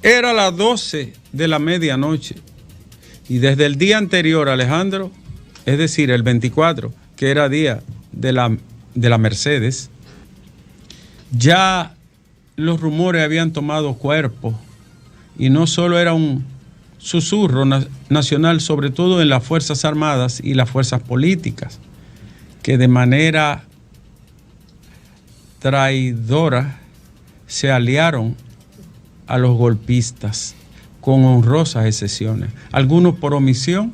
Era las 12 de la medianoche y desde el día anterior, Alejandro, es decir, el 24, que era día de la Mercedes, ya los rumores habían tomado cuerpo y no solo era un susurro nacional, sobre todo en las Fuerzas Armadas y las fuerzas políticas, que de manera traidora se aliaron a los golpistas, con honrosas excepciones, algunos por omisión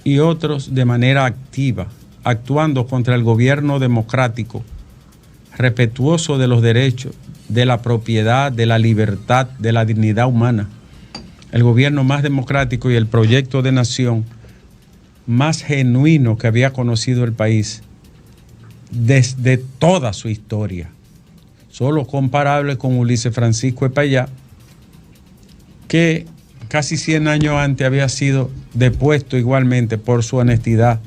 y otros de manera activa, actuando contra el gobierno democrático, respetuoso de los derechos, de la propiedad, de la libertad, de la dignidad humana, el gobierno más democrático y el proyecto de nación más genuino que había conocido el país desde toda su historia, solo comparable con Ulises Francisco Epayá, que casi 100 años antes había sido depuesto igualmente por su honestidad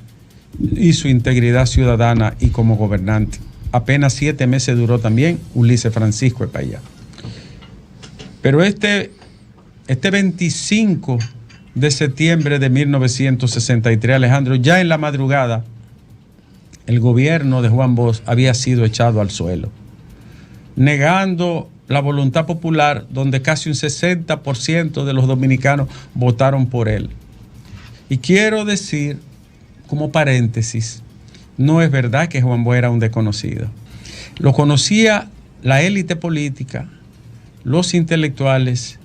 y su integridad ciudadana y como gobernante. Apenas 7 meses duró también Ulises Francisco Epayá. Pero este 25 de septiembre de 1963, Alejandro, ya en la madrugada, el gobierno de Juan Bosch había sido echado al suelo, negando la voluntad popular, donde casi un 60% de los dominicanos votaron por él. Y quiero decir, como paréntesis, no es verdad que Juan Bosch era un desconocido. Lo conocía la élite política, los intelectuales,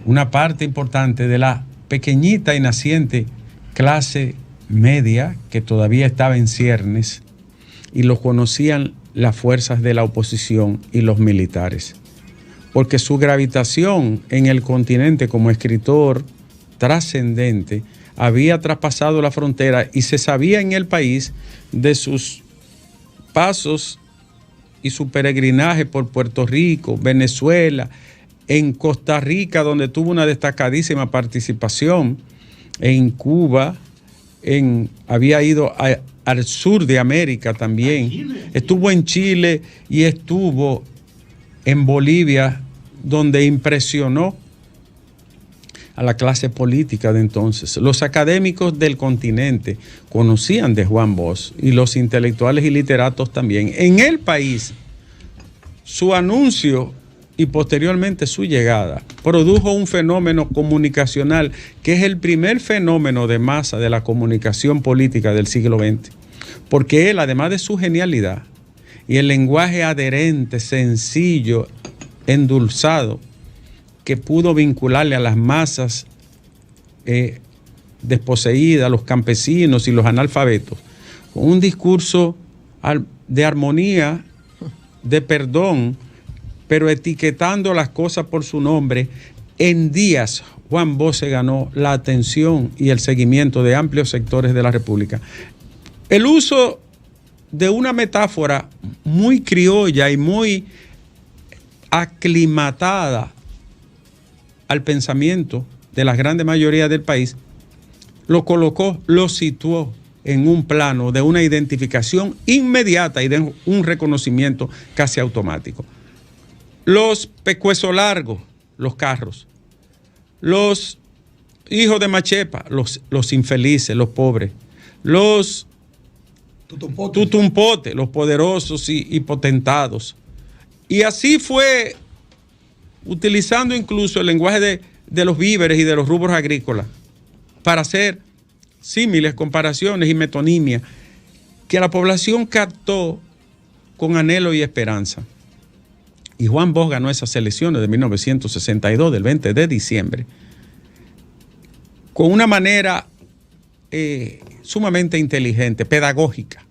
una parte importante de la pequeñita y naciente clase media que todavía estaba en ciernes, y lo conocían las fuerzas de la oposición y los militares, porque su gravitación en el continente como escritor trascendente había traspasado la frontera y se sabía en el país de sus pasos y su peregrinaje por Puerto Rico, Venezuela, en Costa Rica, donde tuvo una destacadísima participación, en Cuba, había ido al sur de América también, estuvo en Chile y estuvo en Bolivia, donde impresionó a la clase política de entonces. Los académicos del continente conocían de Juan Bosch y los intelectuales y literatos también. En el país, su anuncio y posteriormente su llegada produjo un fenómeno comunicacional que es el primer fenómeno de masa de la comunicación política del siglo XX, porque él, además de su genialidad y el lenguaje adherente, sencillo, endulzado, que pudo vincularle a las masas desposeídas, los campesinos y los analfabetos, con un discurso de armonía, de perdón, pero etiquetando las cosas por su nombre. En días, Juan Bosch se ganó la atención y el seguimiento de amplios sectores de la República. El uso de una metáfora muy criolla y muy aclimatada al pensamiento de la grande mayoría del país, lo colocó, lo situó en un plano de una identificación inmediata y de un reconocimiento casi automático. Los pecuesos largos, los carros, los hijos de Machepa, los infelices, los pobres, los tutumpotes, los poderosos y potentados. Y así fue, utilizando incluso el lenguaje de los víveres y de los rubros agrícolas para hacer símiles, comparaciones y metonimia que la población captó con anhelo y esperanza. Y Juan Bosch ganó esas elecciones de 1962, del 20 de diciembre, con una manera sumamente inteligente, pedagógica.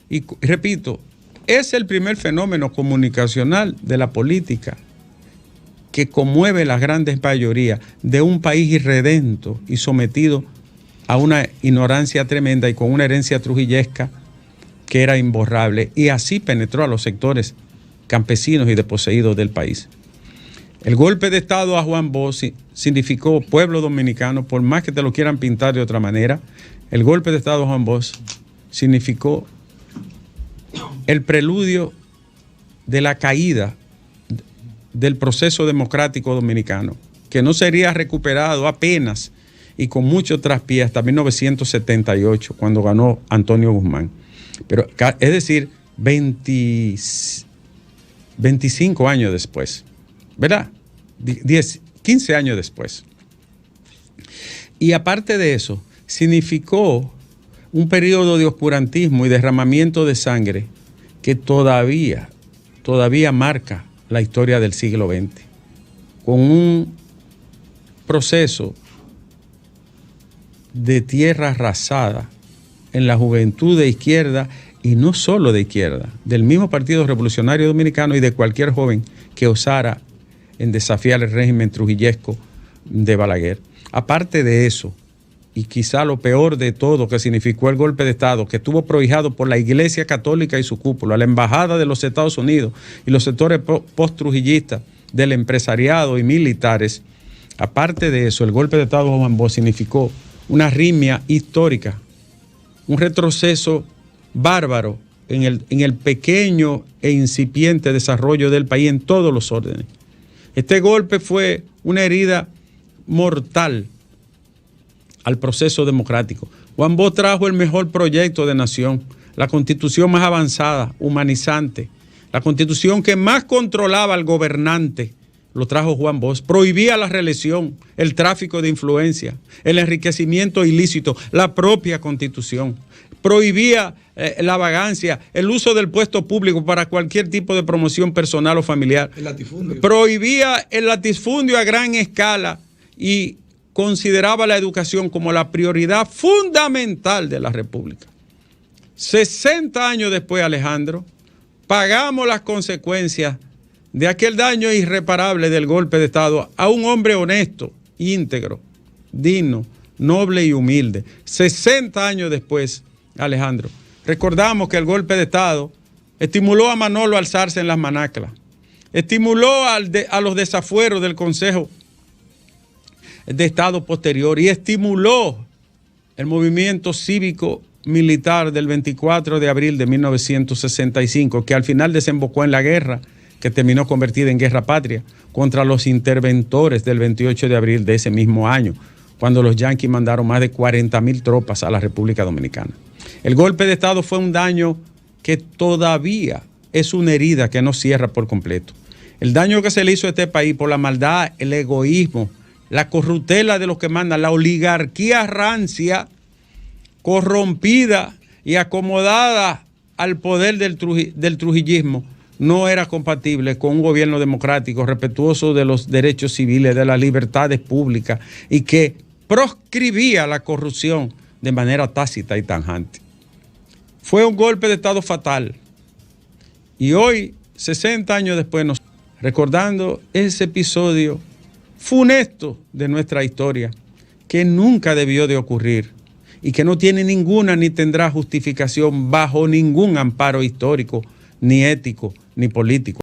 Y repito, es el primer fenómeno comunicacional de la política que conmueve la grandes mayoría de un país irredento y sometido a una ignorancia tremenda y con una herencia trujillesca que era imborrable, y así penetró a los sectores campesinos y desposeídos del país. El golpe de Estado a Juan Bosch significó, pueblo dominicano, por más que te lo quieran pintar de otra manera, el golpe de Estado a Juan Bosch significó el preludio de la caída del proceso democrático dominicano, que no sería recuperado apenas y con mucho traspié hasta 1978, cuando ganó Antonio Guzmán. Pero, es decir, 25 años después, ¿verdad? 15 años después. Y aparte de eso, significó un periodo de oscurantismo y derramamiento de sangre que todavía marca la historia del siglo XX, con un proceso de tierra arrasada en la juventud de izquierda, y no solo de izquierda, del mismo Partido Revolucionario Dominicano y de cualquier joven que osara en desafiar el régimen trujillesco de Balaguer. Aparte de eso, y quizá lo peor de todo que significó el golpe de Estado, que estuvo prohijado por la Iglesia Católica y su cúpula, la Embajada de los Estados Unidos y los sectores post-trujillistas del empresariado y militares, aparte de eso, el golpe de Estado de Juan Bosch significó una arritmia histórica, un retroceso bárbaro en el pequeño e incipiente desarrollo del país en todos los órdenes. Este golpe fue una herida mortal al proceso democrático. Juan Bosch trajo el mejor proyecto de nación, la constitución más avanzada, humanizante, la constitución que más controlaba al gobernante, lo trajo Juan Bosch. Prohibía la reelección, el tráfico de influencia, el enriquecimiento ilícito, la propia constitución. Prohibía la vagancia, el uso del puesto público para cualquier tipo de promoción personal o familiar. El latifundio. Prohibía el latifundio a gran escala y consideraba la educación como la prioridad fundamental de la República. 60 años después, Alejandro, pagamos las consecuencias de aquel daño irreparable del golpe de Estado a un hombre honesto, íntegro, digno, noble y humilde. 60 años después, Alejandro, recordamos que el golpe de Estado estimuló a Manolo a alzarse en las manaclas, estimuló a los desafueros del Consejo de Estado posterior y estimuló el movimiento cívico militar del 24 de abril de 1965, que al final desembocó en la guerra, que terminó convertida en guerra patria, contra los interventores del 28 de abril de ese mismo año, cuando los yanquis mandaron más de 40,000 tropas a la República Dominicana. El golpe de Estado fue un daño que todavía es una herida que no cierra por completo. El daño que se le hizo a este país por la maldad, el egoísmo, la corruptela de los que mandan, la oligarquía rancia, corrompida y acomodada al poder del trujillismo, no era compatible con un gobierno democrático, respetuoso de los derechos civiles, de las libertades públicas y que proscribía la corrupción de manera tácita y tajante. Fue un golpe de Estado fatal. Y hoy, 60 años después, recordando ese episodio funesto de nuestra historia, que nunca debió de ocurrir y que no tiene ninguna ni tendrá justificación bajo ningún amparo histórico, ni ético, ni político.